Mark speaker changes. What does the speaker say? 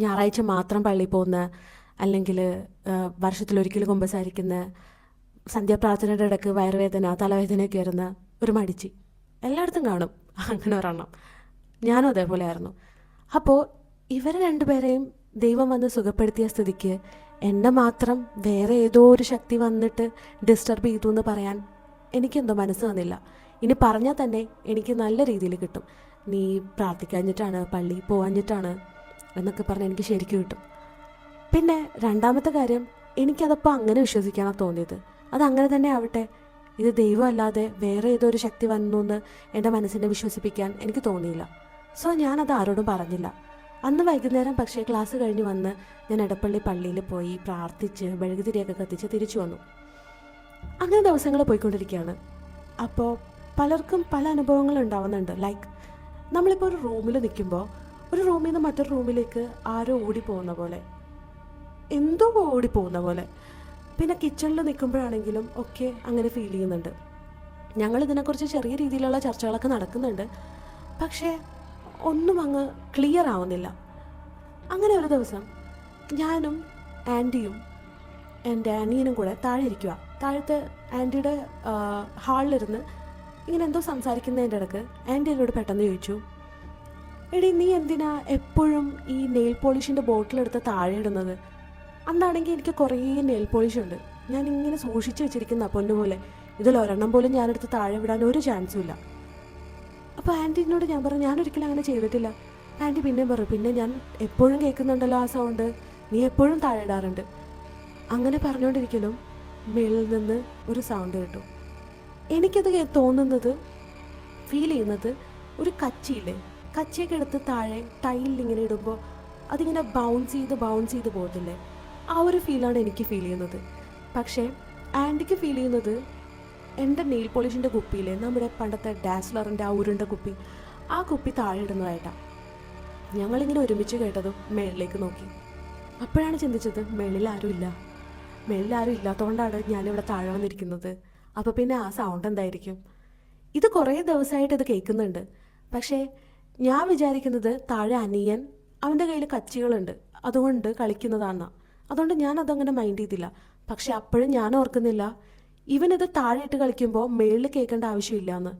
Speaker 1: ഞായറാഴ്ച മാത്രം പള്ളിയിൽ പോകുന്ന, അല്ലെങ്കിൽ വർഷത്തിലൊരിക്കൽ കുമ്പസാരിക്കുന്ന, സന്ധ്യാപ്രാർത്ഥനയുടെ ഇടയ്ക്ക് വയറുവേദന തലവേദനയൊക്കെ വരുന്ന ഒരു മടിച്ചി എല്ലായിടത്തും കാണും. അങ്ങനെ ഒരെണ്ണം ഞാനും അതേപോലെ ആയിരുന്നു. അപ്പോൾ ഇവരെ രണ്ടുപേരെയും ദൈവം വന്ന് സുഖപ്പെടുത്തിയ സ്ഥിതിക്ക് എന്നെ മാത്രം വേറെ ഏതോ ഒരു ശക്തി വന്നിട്ട് ഡിസ്റ്റർബ് ചെയ്തു എന്ന് പറയാൻ എനിക്കെന്തോ മനസ്സ് വന്നില്ല. ഇനി പറഞ്ഞാൽ തന്നെ എനിക്ക് നല്ല രീതിയിൽ കിട്ടും. നീ പ്രാർത്ഥിക്കാഞ്ഞിട്ടാണ്, പള്ളി പോവാഞ്ഞിട്ടാണ് എന്നൊക്കെ പറഞ്ഞ് എനിക്ക് ശരിക്കും കിട്ടും. പിന്നെ രണ്ടാമത്തെ കാര്യം, എനിക്കതപ്പോൾ അങ്ങനെ വിശ്വസിക്കാനാണ് തോന്നിയത്. അതങ്ങനെ തന്നെ ആവട്ടെ, ഇത് ദൈവമല്ലാതെ വേറെ ഏതോ ഒരു ശക്തി വന്നു എന്ന് എൻ്റെ മനസ്സിനെ വിശ്വസിപ്പിക്കാൻ എനിക്ക് തോന്നിയില്ല. സോ ഞാനത് ആരോടും പറഞ്ഞില്ല. അന്ന് വൈകുന്നേരം പക്ഷേ ക്ലാസ് കഴിഞ്ഞ് വന്ന് ഞാൻ എടപ്പള്ളി പള്ളിയിൽ പോയി പ്രാർത്ഥിച്ച് മെഴുകുതിരിയൊക്കെ കത്തിച്ച് തിരിച്ചു വന്നു. അങ്ങനെ ദിവസങ്ങൾ പോയിക്കൊണ്ടിരിക്കുകയാണ്. അപ്പോൾ പലർക്കും പല അനുഭവങ്ങൾ ഉണ്ടാവുന്നുണ്ട്. ലൈക്ക് നമ്മളിപ്പോൾ ഒരു റൂമിൽ നിൽക്കുമ്പോൾ ഒരു റൂമിൽ നിന്ന് മറ്റൊരു റൂമിലേക്ക് ആരോ ഓടിപ്പോകുന്ന പോലെ, എന്തോ ഓടിപ്പോകുന്ന പോലെ. പിന്നെ കിച്ചണിൽ നിൽക്കുമ്പോഴാണെങ്കിലും ഒക്കെ അങ്ങനെ ഫീൽ ചെയ്യുന്നുണ്ട്. ഞങ്ങൾ ഇതിനെക്കുറിച്ച് ചെറിയ രീതിയിലുള്ള ചർച്ചകളൊക്കെ നടക്കുന്നുണ്ട്, പക്ഷേ ഒന്നും അങ്ങ് ക്ലിയർ ആവുന്നില്ല. അങ്ങനെ ഒരു ദിവസം ഞാനും ആൻറ്റിയും എൻ്റെ അനിയനും കൂടെ താഴെ ഇരിക്കുക. താഴത്തെ ആൻറ്റിയുടെ ഹാളിലിരുന്ന് ഇങ്ങനെ എന്തോ സംസാരിക്കുന്നതിൻ്റെ ഇടയ്ക്ക് ആൻറ്റി എന്നോട് പെട്ടെന്ന് ചോദിച്ചു, എടി നീ എന്തിനാ എപ്പോഴും ഈ നെയിൽ പോളിഷിൻ്റെ ബോട്ടിലെടുത്ത് താഴെ ഇടുന്നത്? അന്നാണെങ്കിൽ എനിക്ക് കുറേ നെയിൽ പോളിഷ് ഉണ്ട്, ഞാൻ ഇങ്ങനെ സൂക്ഷിച്ച് വെച്ചിരിക്കുന്ന പൊന്നുപോലെ. ഇതിലൊരെണ്ണം പോലും ഞാനെടുത്ത് താഴെ വിടാൻ ഒരു ചാൻസും ഇല്ല. അപ്പോൾ ആൻറ്റീനോട് ഞാൻ പറഞ്ഞു, ഞാനൊരിക്കലും അങ്ങനെ ചെയ്തിട്ടില്ല. ആൻറ്റി പിന്നെയും പറഞ്ഞു, പിന്നെ ഞാൻ എപ്പോഴും കേൾക്കുന്നുണ്ടല്ലോ ആ സൗണ്ട്, നീ എപ്പോഴും താഴെ ഇടാറുണ്ട്. അങ്ങനെ പറഞ്ഞുകൊണ്ടിരിക്കലും മേളിൽ നിന്ന് ഒരു സൗണ്ട് കേട്ടു. എനിക്കത് തോന്നുന്നത്, ഫീൽ ചെയ്യുന്നത്, ഒരു കച്ചിയില്ലേ, കച്ചിയൊക്കെ എടുത്ത് താഴെ ടൈലിൽ ഇങ്ങനെ ഇടുമ്പോൾ അതിങ്ങനെ ബൗൺസ് ചെയ്ത് പോകത്തില്ലേ, ആ ഒരു ഫീലാണ് എനിക്ക് ഫീൽ ചെയ്യുന്നത്. പക്ഷേ ആൻറ്റിക്ക് ഫീൽ ചെയ്യുന്നത് എൻ്റെ നെയിൽ പോളിഷിൻ്റെ കുപ്പിയില്ലേ, നമ്മുടെ പണ്ടത്തെ ഡാസ്ലറിൻ്റെ ആ ഉരുണ്ട കുപ്പി, ആ കുപ്പി താഴെ ഇടുന്നതായിട്ടാണ്. ഞങ്ങളിങ്ങനെ ഒരുമിച്ച് കേട്ടതും മേളിലേക്ക് നോക്കി. അപ്പോഴാണ് ചിന്തിച്ചത്, മേളിൽ ആരും ഇല്ലാത്തതുകൊണ്ടാണ് ഞാനിവിടെ താഴെ വന്നിരിക്കുന്നത്. അപ്പോൾ പിന്നെ ആ സൗണ്ട് എന്തായിരിക്കും? ഇത് കുറേ ദിവസമായിട്ട് ഇത് കേൾക്കുന്നുണ്ട്. പക്ഷേ ഞാൻ വിചാരിക്കുന്നത് താഴെ അനിയൻ, അവൻ്റെ കയ്യിൽ കച്ചികളുണ്ട്, അതുകൊണ്ട് കളിക്കുന്നതാണ്. അതുകൊണ്ട് ഞാൻ അതങ്ങനെ മൈൻഡ് ചെയ്തില്ല. പക്ഷെ അപ്പോഴും ഞാൻ ഓർക്കുന്നില്ല, ഇവനിത് താഴെ ഇട്ട് കളിക്കുമ്പോൾ മേളിൽ കേൾക്കേണ്ട ആവശ്യമില്ല എന്ന്.